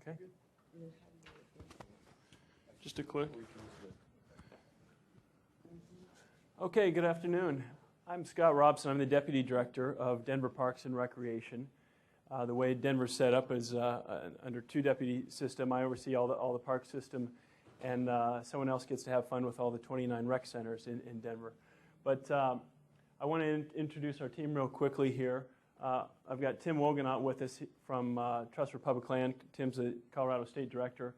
Okay. Just a click. Okay, good afternoon. I'm Scott Robson. I'm the Deputy Director of Denver Parks and Recreation. The way Denver's set up is under two deputy system. I oversee all the park system, and someone else gets to have fun with all the 29 rec centers in Denver. But I want to introduce our team real quickly here. I've got Tim Woganot with us from Trust for Public Land. Tim's the Colorado State Director.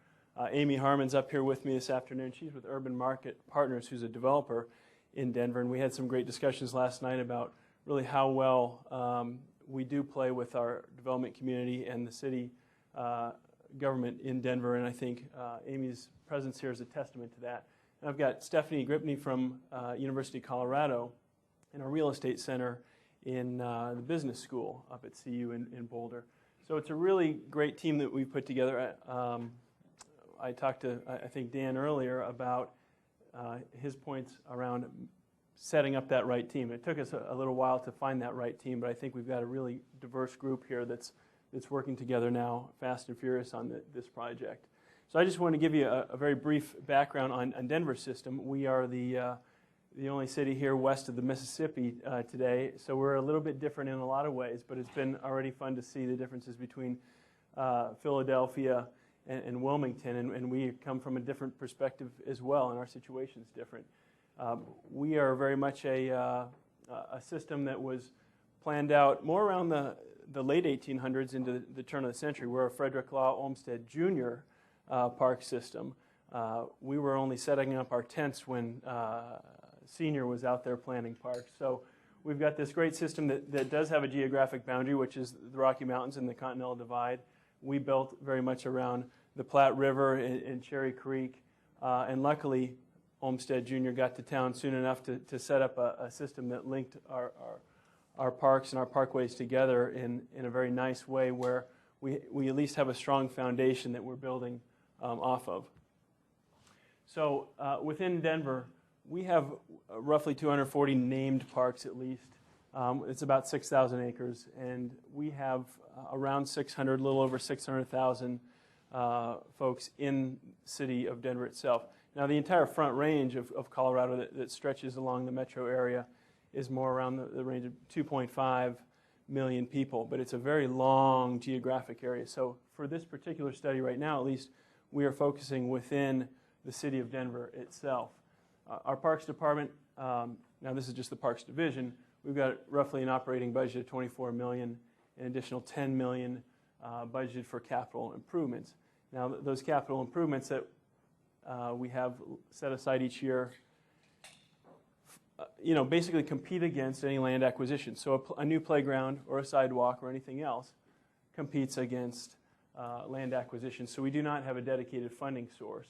Amy Harmon's up here with me this afternoon. She's with Urban Market Partners, who's a developer in Denver. And we had some great discussions last night about really how well we do play with our development community and the city government in Denver. And I think Amy's presence here is a testament to that. And I've got Stephanie Gripney from University of Colorado in our real estate center in the business school up at CU in Boulder. So it's a really great team that we've put together. I talked to, I think, Dan earlier about his points around setting up that right team. It took us a little while to find that right team, but I think we've got a really diverse group here that's working together now, fast and furious on this project. So I just want to give you a very brief background on Denver's system. We are the only city here west of the Mississippi today, so we're a little bit different in a lot of ways, but it's been already fun to see the differences between Philadelphia and Wilmington, and we come from a different perspective as well, and our situation's different. We are very much a system that was planned out more around the late 1800s into the turn of the century. We're a Frederick Law Olmsted Jr. Park system. We were only setting up our tents when Senior was out there planning parks. So we've got this great system that does have a geographic boundary, which is the Rocky Mountains and the Continental Divide. We built very much around the Platte River and Cherry Creek, and luckily Olmsted Jr. got to town soon enough to set up a system that linked our parks and our parkways together in a very nice way where we at least have a strong foundation that we're building off of. So within Denver, we have roughly 240 named parks at least. It's about 6,000 acres, and we have around 600, a little over 600,000 folks in the city of Denver itself. Now, the entire Front Range of Colorado that stretches along the metro area is more around the range of 2.5 million people, but it's a very long geographic area. So for this particular study right now, at least, we are focusing within the city of Denver itself. Our Parks Department, now this is just the Parks Division, we've got roughly an operating budget of $24 million, an additional $10 million budgeted for capital improvements. Now, those capital improvements that we have set aside each year, basically compete against any land acquisition. So a new playground or a sidewalk or anything else competes against land acquisition. So we do not have a dedicated funding source.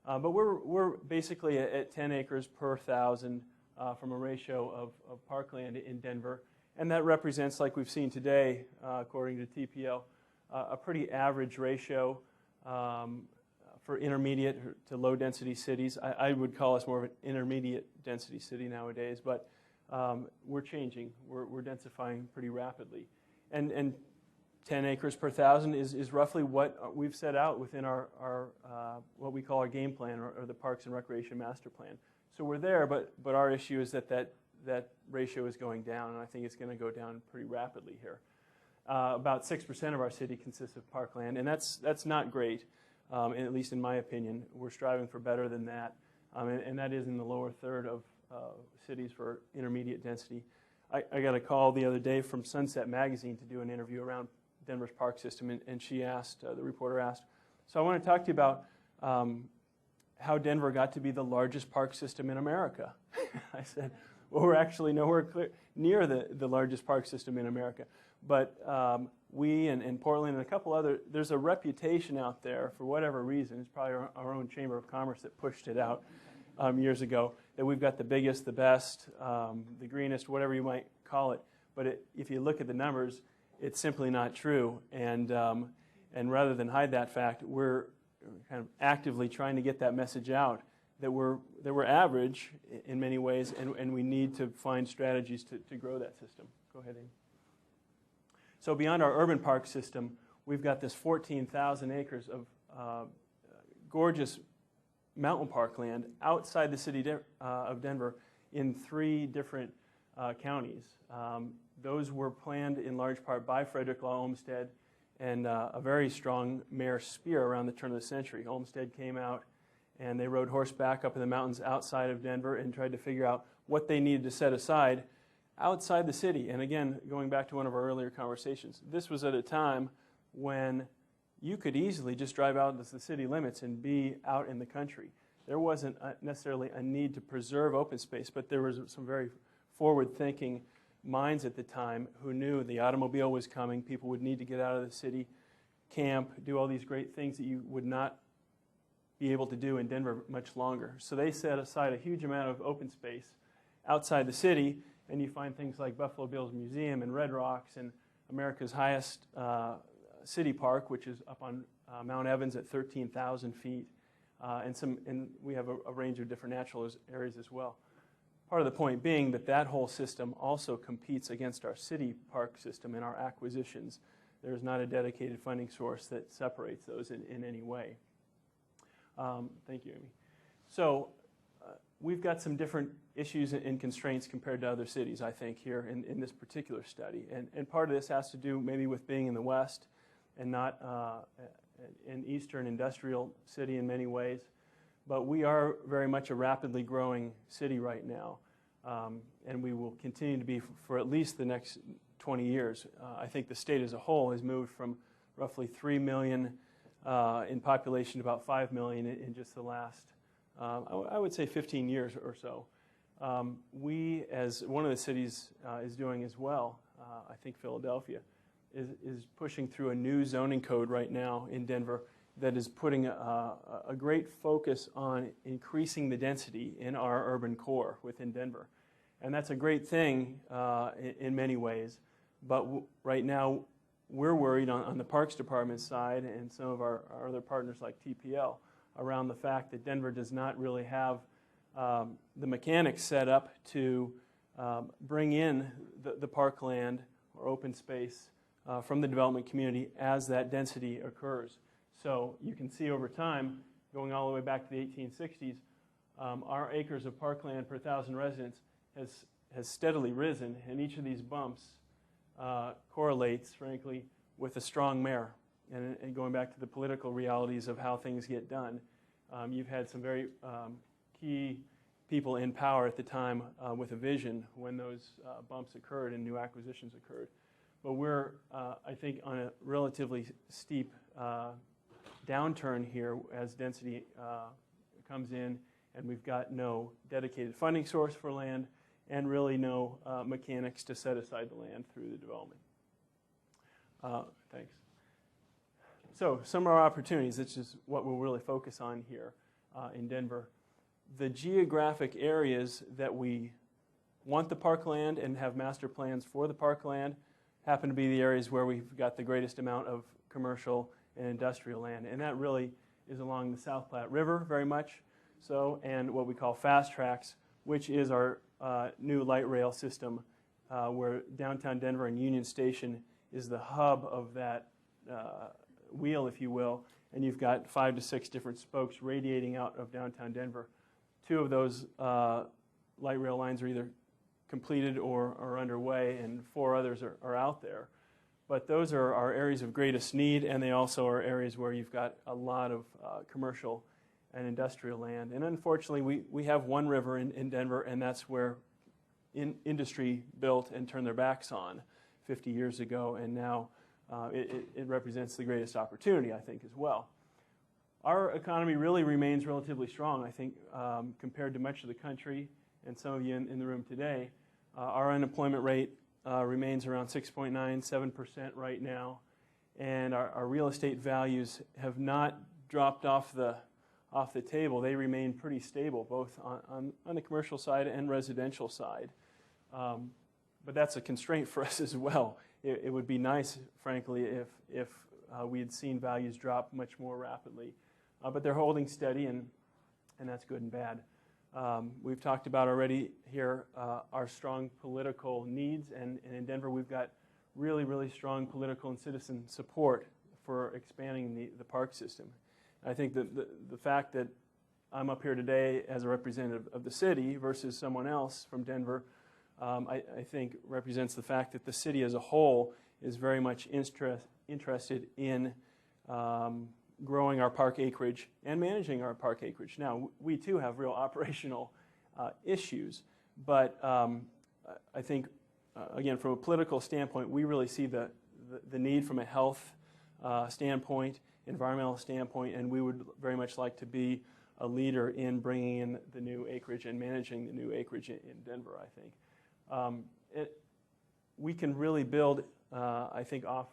But we're basically at 10 acres per 1,000 from a ratio of parkland in Denver. And that represents, like we've seen today, according to TPO, a pretty average ratio for intermediate to low density cities. I would call us more of an intermediate density city nowadays, but we're changing. We're densifying pretty rapidly. And 10 acres per 1,000 is roughly what we've set out within our what we call our game plan or the Parks and Recreation Master Plan. So we're there, but our issue is that ratio is going down, and I think it's going to go down pretty rapidly here. About 6% of our city consists of parkland, and that's not great, at least in my opinion. We're striving for better than that, and that is in the lower third of cities for intermediate density. I got a call the other day from Sunset Magazine to do an interview around Denver's park system, and she asked, the reporter asked, so I want to talk to you about how Denver got to be the largest park system in America. I said, well, we're actually nowhere near the largest park system in America. But we and Portland and a couple other, there's a reputation out there for whatever reason, it's probably our own Chamber of Commerce that pushed it out years ago, that we've got the biggest, the best, the greenest, whatever you might call it. But if you look at the numbers, it's simply not true. And rather than hide that fact, we're kind of actively trying to get that message out that we're average in many ways, and we need to find strategies to grow that system. Go ahead, Amy. So beyond our urban park system, we've got this 14,000 acres of gorgeous mountain parkland outside the city of Denver in 3 different counties. Those were planned in large part by Frederick Law Olmsted and a very strong Mayor Spear around the turn of the century. Olmsted came out and they rode horseback up in the mountains outside of Denver and tried to figure out what they needed to set aside outside the city. And again, going back to one of our earlier conversations, this was at a time when you could easily just drive out into the city limits and be out in the country. There wasn't necessarily a need to preserve open space, but there was some very forward-thinking minds at the time who knew the automobile was coming, people would need to get out of the city, camp, do all these great things that you would not be able to do in Denver much longer. So they set aside a huge amount of open space outside the city, and you find things like Buffalo Bills Museum and Red Rocks and America's highest city park, which is up on Mount Evans at 13,000 feet, and we have a range of different natural areas as well. Part of the point being that that whole system also competes against our city park system in our acquisitions. There is not a dedicated funding source that separates those in any way. Thank you, Amy. So we've got some different issues and constraints compared to other cities, I think, here in this particular study. And part of this has to do maybe with being in the West and not an Eastern industrial city in many ways. But we are very much a rapidly growing city right now, and we will continue to be for at least the next 20 years. I think the state as a whole has moved from roughly 3 million in population to about 5 million in just the last, I would say 15 years or so. We, as one of the cities is doing as well, I think Philadelphia, is pushing through a new zoning code right now in Denver that is putting a great focus on increasing the density in our urban core within Denver. And that's a great thing in many ways, but right now we're worried on the Parks Department side and some of our other partners like TPL around the fact that Denver does not really have the mechanics set up to bring in the parkland or open space from the development community as that density occurs. So you can see over time, going all the way back to the 1860s, our acres of parkland per 1,000 residents has steadily risen, and each of these bumps correlates, frankly, with a strong mayor. And going back to the political realities of how things get done, you've had some very key people in power at the time with a vision when those bumps occurred and new acquisitions occurred. But we're, I think, on a relatively steep downturn here as density comes in, and we've got no dedicated funding source for land and really no mechanics to set aside the land through the development. Thanks. So some of our opportunities, this is what we'll really focus on here in Denver. The geographic areas that we want the parkland and have master plans for the parkland happen to be the areas where we've got the greatest amount of commercial and industrial land, and that really is along the South Platte River very much so, and what we call fast tracks, which is our new light rail system where downtown Denver and Union Station is the hub of that wheel, if you will, and you've got 5 to 6 different spokes radiating out of downtown Denver. 2 of those light rail lines are either completed or underway, and 4 others are out there. But those are our areas of greatest need, and they also are areas where you've got a lot of commercial and industrial land. And unfortunately, we have one river in Denver, and that's where industry built and turned their backs on 50 years ago, and now it represents the greatest opportunity, I think, as well. Our economy really remains relatively strong, I think, compared to much of the country, and some of you in the room today. Our unemployment rate remains around 6.97% right now, and our real estate values have not dropped off the table. They remain pretty stable, both on the commercial side and residential side. But that's a constraint for us as well. It would be nice, frankly, if we had seen values drop much more rapidly. But they're holding steady, and that's good and bad. We've talked about already here our strong political needs, and in Denver we've got really, really strong political and citizen support for expanding the park system. And I think that the fact that I'm up here today as a representative of the city versus someone else from Denver, I think represents the fact that the city as a whole is very much interested in growing our park acreage and managing our park acreage. Now, we too have real operational issues, but I think, again, from a political standpoint, we really see the need from a health standpoint, environmental standpoint, and we would very much like to be a leader in bringing in the new acreage and managing the new acreage in Denver, I think. We can really build, I think, off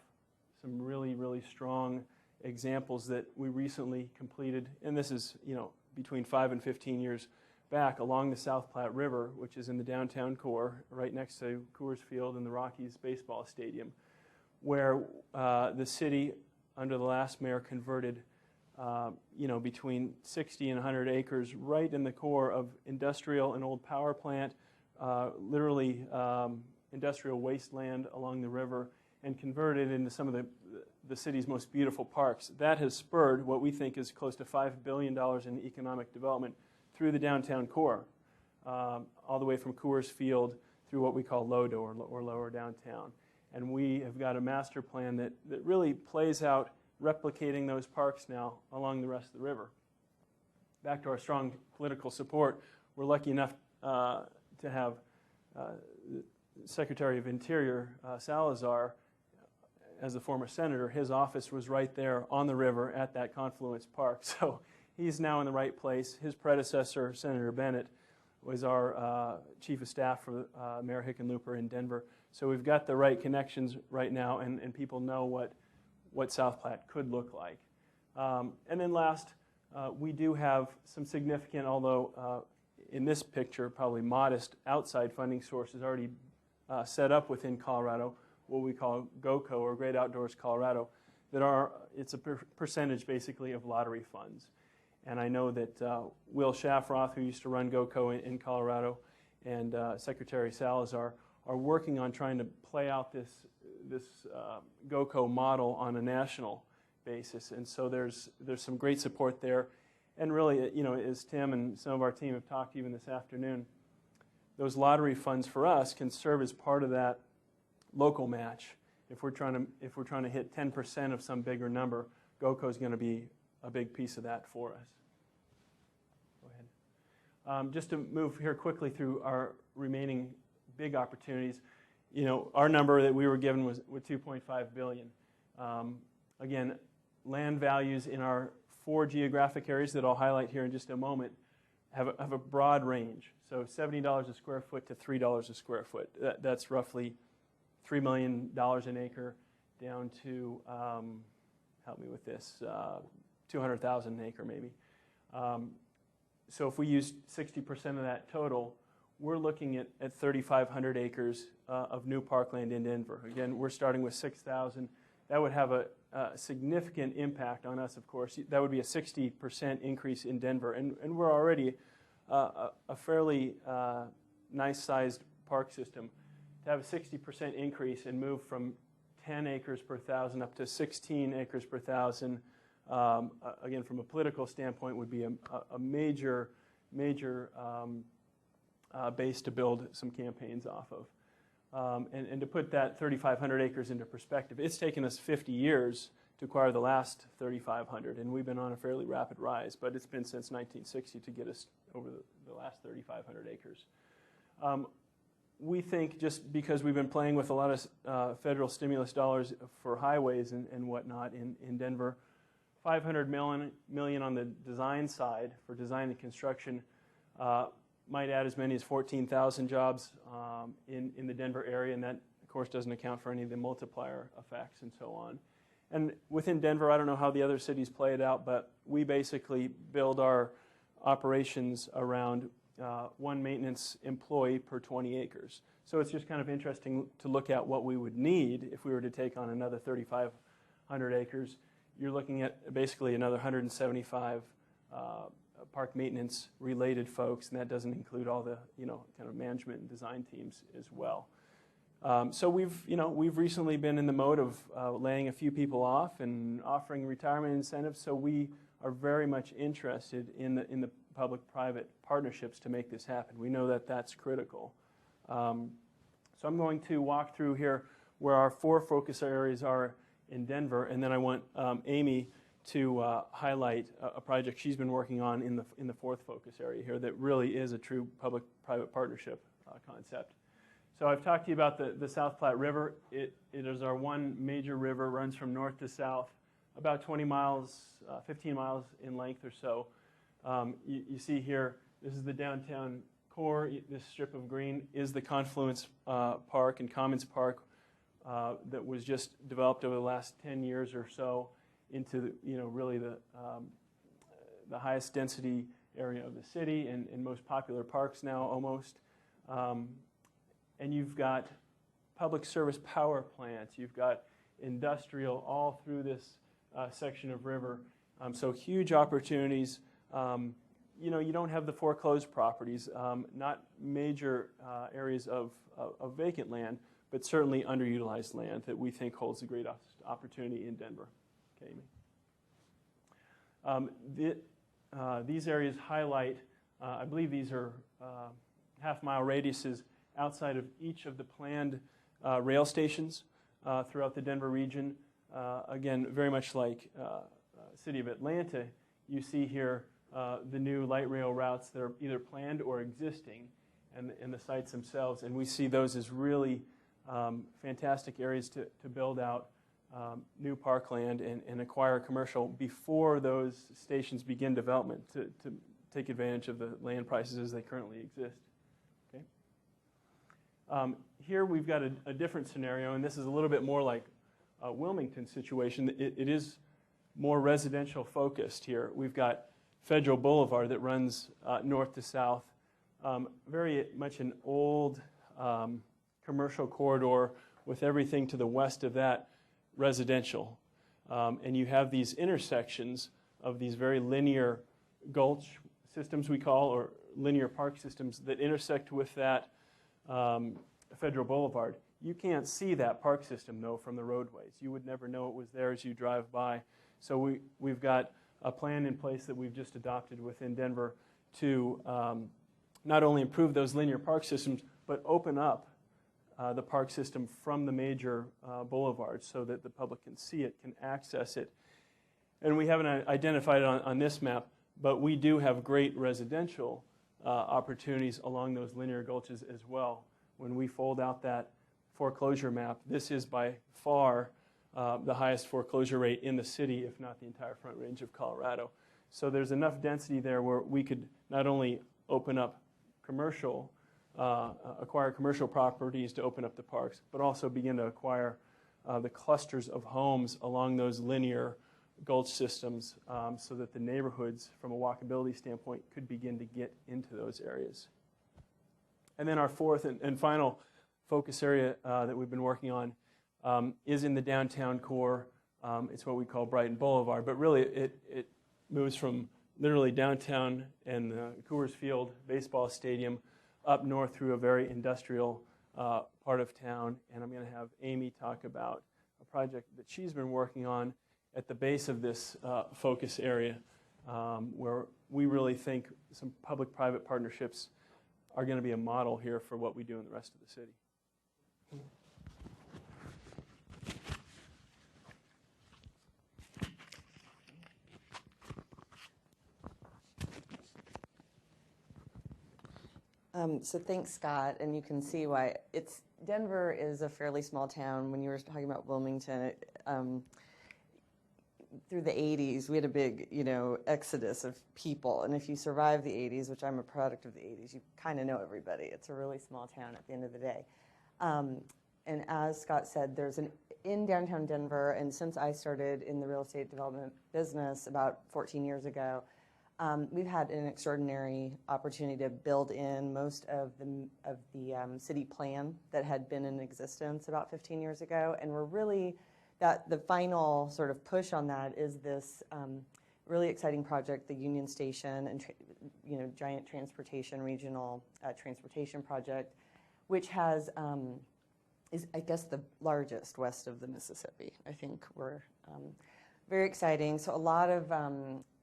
some really, really strong examples that we recently completed, and this is, between 5 and 15 years back, along the South Platte River, which is in the downtown core, right next to Coors Field and the Rockies baseball stadium, where the city, under the last mayor, converted between 60 and 100 acres right in the core of industrial, an old power plant, literally industrial wasteland along the river, and converted into some of the city's most beautiful parks. That has spurred what we think is close to $5 billion in economic development through the downtown core, all the way from Coors Field through what we call Lodo or lower downtown. And we have got a master plan that really plays out replicating those parks now along the rest of the river. Back to our strong political support, we're lucky enough to have Secretary of Interior Salazar, as a former senator. His office was right there on the river at that confluence park. So he's now in the right place. His predecessor, Senator Bennett, was our chief of staff for Mayor Hickenlooper in Denver. So we've got the right connections right now, and people know what South Platte could look like. And then last, we do have some significant, although in this picture probably modest, outside funding sources already set up within Colorado, what we call GOCO, or Great Outdoors Colorado, it's a percentage basically of lottery funds. And I know that Will Shafroth, who used to run GOCO in Colorado, and Secretary Salazar are working on trying to play out this GOCO model on a national basis. And so there's some great support there. And really, as Tim and some of our team have talked even this afternoon, those lottery funds for us can serve as part of that local match. If we're trying to hit 10% of some bigger number, GOCO is going to be a big piece of that for us. Go ahead. Just to move here quickly through our remaining big opportunities, our number that we were given was $2.5 billion. Again, land values in our 4 geographic areas that I'll highlight here in just a moment have a broad range. So $70 a square foot to $3 a square foot. That's roughly $3 million an acre down to, help me with this, $200,000 an acre maybe. So if we use 60% of that total, we're looking at 3,500 acres of new parkland in Denver. Again, we're starting with 6,000. That would have a significant impact on us, of course. That would be a 60% increase in Denver. And we're already a fairly nice-sized park system. To have a 60% increase and move from 10 acres per thousand up to 16 acres per thousand, again, from a political standpoint, would be a major base to build some campaigns off of. And to put that 3,500 acres into perspective, it's taken us 50 years to acquire the last 3,500, and we've been on a fairly rapid rise, but it's been since 1960 to get us over the last 3,500 acres. We think just because we've been playing with a lot of federal stimulus dollars for highways and whatnot in Denver, $500 million on the design side for design and construction might add as many as 14,000 jobs in the Denver area, and that, of course, doesn't account for any of the multiplier effects and so on. And within Denver, I don't know how the other cities play it out, but we basically build our operations around one maintenance employee per 20 acres. So it's just kind of interesting to look at what we would need if we were to take on another 3,500 acres. You're looking at basically another 175 park maintenance related folks, and that doesn't include all the kind of management and design teams as well. So we've recently been in the mode of laying a few people off and offering retirement incentives. So we are very much interested in the public-private partnerships to make this happen. We know that that's critical. So I'm going to walk through here where our 4 focus areas are in Denver, and then I want Amy to highlight a project she's been working on in the 4th focus area here that really is a true public-private partnership concept. So I've talked to you about the South Platte River. It is our one major river, runs from north to south, about 20 miles, 15 miles in length or so. You see here, this is the downtown core. This strip of green is the Confluence Park and Commons Park that was just developed over the last 10 years or so into really the highest density area of the city and most popular parks now almost. And you've got public service power plants. You've got industrial all through this section of river. So huge opportunities. You don't have the foreclosed properties, not major areas of vacant land, but certainly underutilized land that we think holds a great opportunity in Denver. Okay, Amy. These areas highlight, I believe these are half-mile radiuses outside of each of the planned rail stations throughout the Denver region. Again, very much like City of Atlanta, you see here the new light rail routes that are either planned or existing and the sites themselves. And we see those as really fantastic areas to build out new parkland and acquire commercial before those stations begin development to take advantage of the land prices as they currently exist. Okay. Here we've got a different scenario, and this is a little bit more like a Wilmington situation. It is more residential focused here. We've got Federal Boulevard that runs north to south, very much an old commercial corridor with everything to the west of that residential. And you have these intersections of these very linear gulch systems we call, or linear park systems that intersect with that Federal Boulevard. You can't see that park system, though, from the roadways. You would never know it was there as you drive by. So we've got a plan in place that we've just adopted within Denver to not only improve those linear park systems, but open up the park system from the major boulevards so that the public can see it, can access it. And we haven't identified it on this map, but we do have great residential opportunities along those linear gulches as well. When we fold out that foreclosure map, this is by far the highest foreclosure rate in the city, if not the entire Front Range of Colorado. So there's enough density there where we could not only open up commercial, acquire commercial properties to open up the parks, but also begin to acquire the clusters of homes along those linear gulch systems so that the neighborhoods, from a walkability standpoint, could begin to get into those areas. And then our 4th and final focus area that we've been working on is in the downtown core. It's what we call Brighton Boulevard, but really it moves from literally downtown and the Coors Field baseball stadium up north through a very industrial part of town. And I'm going to have Amy talk about a project that she's been working on at the base of this focus area where we really think some public-private partnerships are going to be a model here for what we do in the rest of the city. So thanks, Scott, and you can see why Denver is a fairly small town. When you were talking about Wilmington, through the 80s, we had a big, exodus of people. And if you survive the 80s, which I'm a product of the 80s, you kind of know everybody. It's a really small town at the end of the day. And as Scott said, in downtown Denver, and since I started in the real estate development business about 14 years ago, we've had an extraordinary opportunity to build in most of the city plan that had been in existence about 15 years ago. And we're really, the final sort of push on that is this really exciting project, the Union Station and giant transportation, regional transportation project, which has is, I guess, the largest west of the Mississippi. I think we're very exciting. So a lot of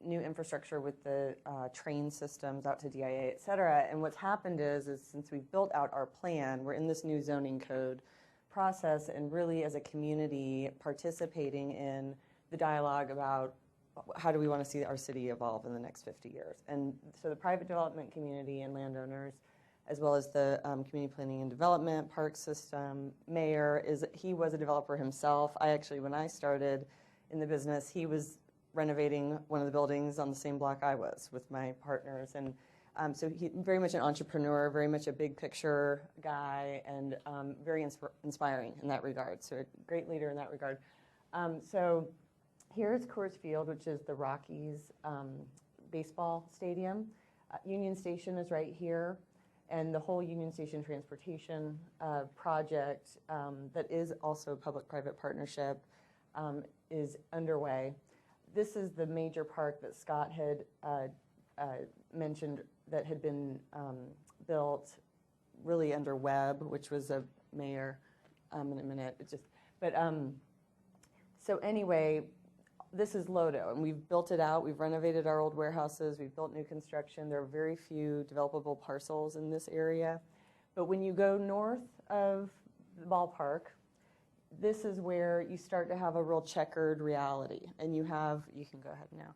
new infrastructure with the train systems out to DIA, et cetera. And what's happened is since we've built out our plan, we're in this new zoning code process and really as a community participating in the dialogue about how do we want to see our city evolve in the next 50 years. And so the private development community and landowners, as well as the community planning and development, park system, mayor, he was a developer himself. When I started in the business, he was renovating one of the buildings on the same block I was with my partners. And so he's very much an entrepreneur, very much a big picture guy, and very inspiring in that regard. So a great leader in that regard. So here's Coors Field, which is the Rockies baseball stadium. Union Station is right here. And the whole Union Station transportation project that is also a public-private partnership is underway. This is the major park that Scott had mentioned that had been built really under Webb, which was a mayor in a minute. So anyway, this is Lodo, and we've built it out. We've renovated our old warehouses. We've built new construction. There are very few developable parcels in this area. But when you go north of the ballpark, this is where you start to have a real checkered reality. And you can go ahead now.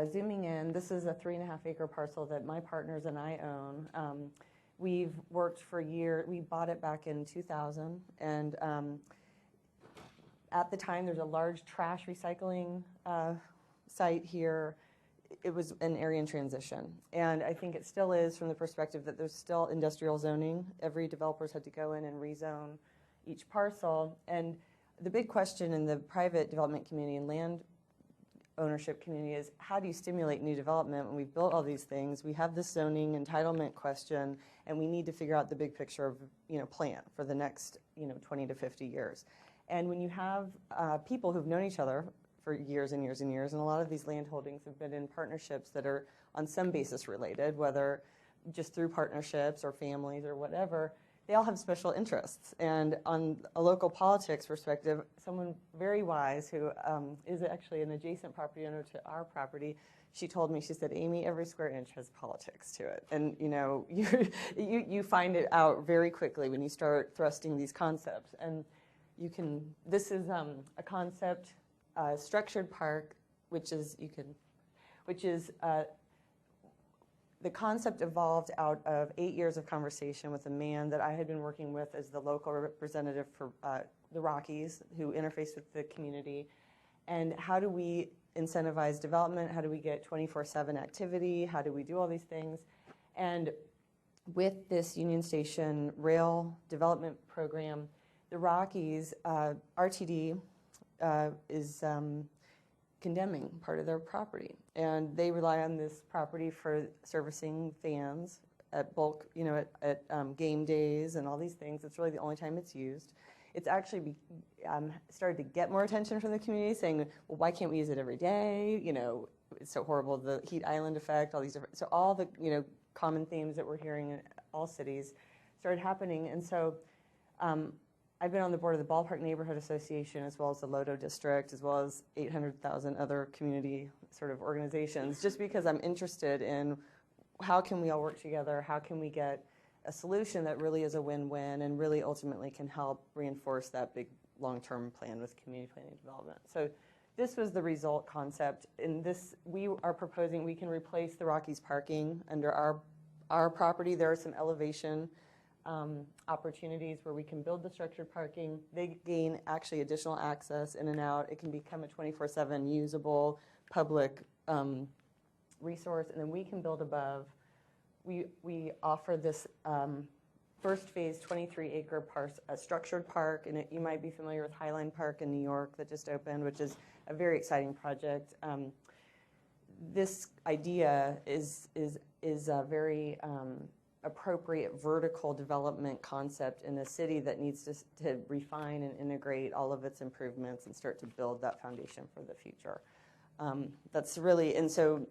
Zooming in, this is a 3.5-acre parcel that my partners and I own. We've worked for years. We bought it back in 2000, and at the time, there's a large trash recycling site here. It was an area in transition, and I think it still is from the perspective that there's still industrial zoning. Every developer's had to go in and rezone each parcel, and the big question in the private development community and land ownership community is how do you stimulate new development when we've built all these things? We have this zoning entitlement question, and we need to figure out the big picture of plan for the next 20 to 50 years. And when you have people who've known each other for years and years and years, and a lot of these land holdings have been in partnerships that are on some basis related, whether just through partnerships or families or whatever, they all have special interests. And on a local politics perspective, someone very wise who is actually an adjacent property owner to our property, she told me, she said, Amy, every square inch has politics to it. And you find it out very quickly when you start thrusting these concepts. And this is a concept, structured park, the concept evolved out of 8 years of conversation with a man that I had been working with as the local representative for the Rockies, who interfaced with the community. And how do we incentivize development? How do we get 24/7 activity? How do we do all these things? And with this Union Station rail development program, the Rockies, RTD is condemning part of their property. And they rely on this property for servicing fans at bulk, at game days and all these things. It's really the only time it's used. It's actually started to get more attention from the community, saying, well, why can't we use it every day? It's so horrible, the heat island effect, all these different, so all the, common themes that we're hearing in all cities started happening. And so I've been on the board of the Ballpark Neighborhood Association, as well as the Lodo District, as well as 800,000 other community sort of organizations, just because I'm interested in how can we all work together, how can we get a solution that really is a win-win and really ultimately can help reinforce that big long-term plan with community planning and development. So this was the result concept. In this, we are proposing we can replace the Rockies parking under our property. There are some elevation opportunities where we can build the structured parking. They gain actually additional access in and out. It can become a 24/7 usable public resource, and then we can build above. We offer this first phase 23-acre structured park, and you might be familiar with Highline Park in New York that just opened, which is a very exciting project. This idea is a very appropriate vertical development concept in a city that needs to refine and integrate all of its improvements and start to build that foundation for the future. That's really, and so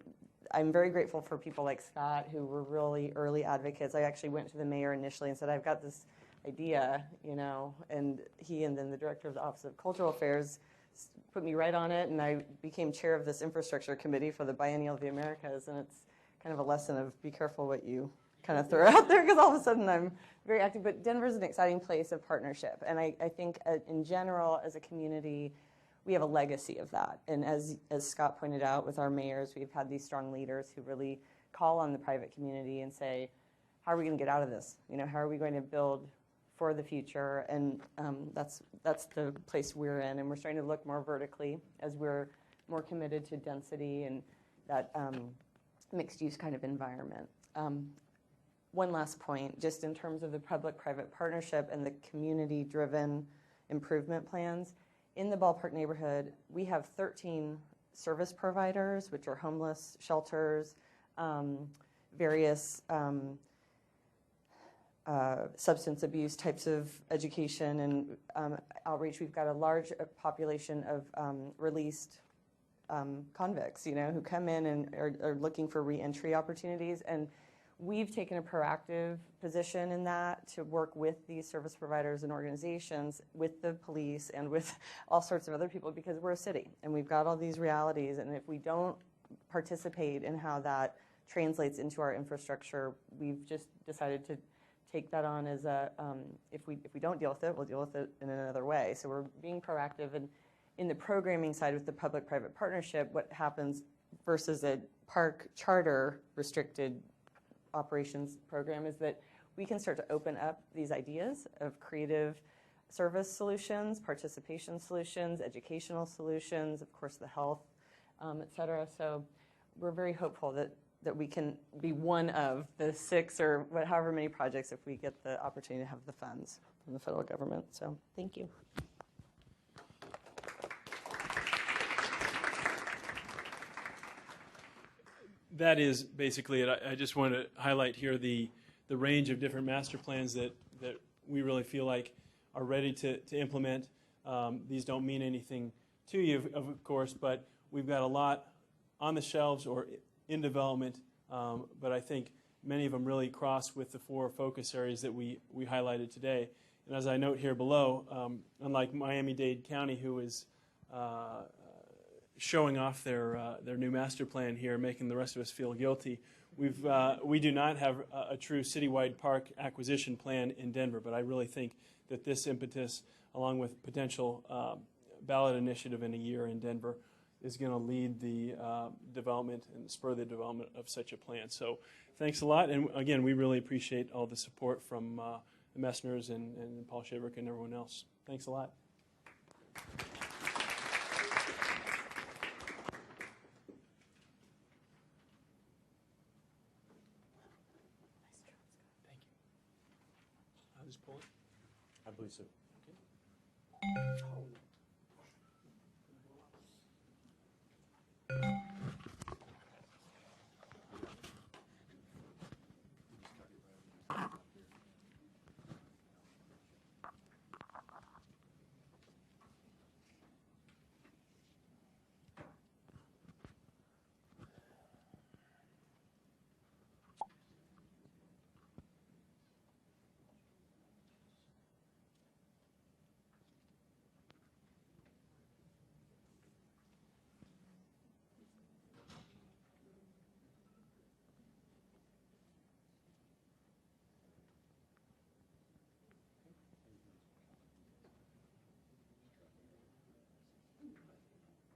I'm very grateful for people like Scott who were really early advocates. I actually went to the mayor initially and said, I've got this idea, and he and then the director of the Office of Cultural Affairs put me right on it, and I became chair of this infrastructure committee for the Biennial of the Americas, and it's kind of a lesson of be careful what you kind of throw out there, because all of a sudden I'm very active. But Denver's an exciting place of partnership, and I think in general as a community, we have a legacy of that. And as Scott pointed out with our mayors, we've had these strong leaders who really call on the private community and say, how are we going to get out of this? How are we going to build for the future? And that's the place we're in. And we're starting to look more vertically as we're more committed to density and that mixed use kind of environment. One last point, just in terms of the public-private partnership and the community-driven improvement plans. In the Ballpark neighborhood, we have 13 service providers, which are homeless shelters, various substance abuse types of education and outreach. We've got a large population of released convicts, who come in and are looking for reentry opportunities. And we've taken a proactive position in that to work with these service providers and organizations, with the police and with all sorts of other people, because we're a city and we've got all these realities. And if we don't participate in how that translates into our infrastructure, we've just decided to take that on as if we don't deal with it, we'll deal with it in another way. So we're being proactive. And in the programming side with the public-private partnership, what happens versus a park charter restricted operations program is that we can start to open up these ideas of creative service solutions, participation solutions, educational solutions, of course the health, et cetera. So we're very hopeful that we can be one of the 6 or however many projects if we get the opportunity to have the funds from the federal government. So thank you. That is basically it. I just want to highlight here the range of different master plans that we really feel like are ready to implement. These don't mean anything to you, of course, but we've got a lot on the shelves or in development, but I think many of them really cross with the 4 focus areas that we highlighted today. And as I note here below, unlike Miami-Dade County, who is showing off their new master plan here, making the rest of us feel guilty, we do not have a true citywide park acquisition plan in Denver, but I really think that this impetus, along with potential ballot initiative in a year in Denver, is going to lead the development and spur the development of such a plan. So thanks a lot. And again, we really appreciate all the support from the Messners and Paul Shabrick and everyone else. Thanks a lot. Thank you. I'll just pull it. I believe so.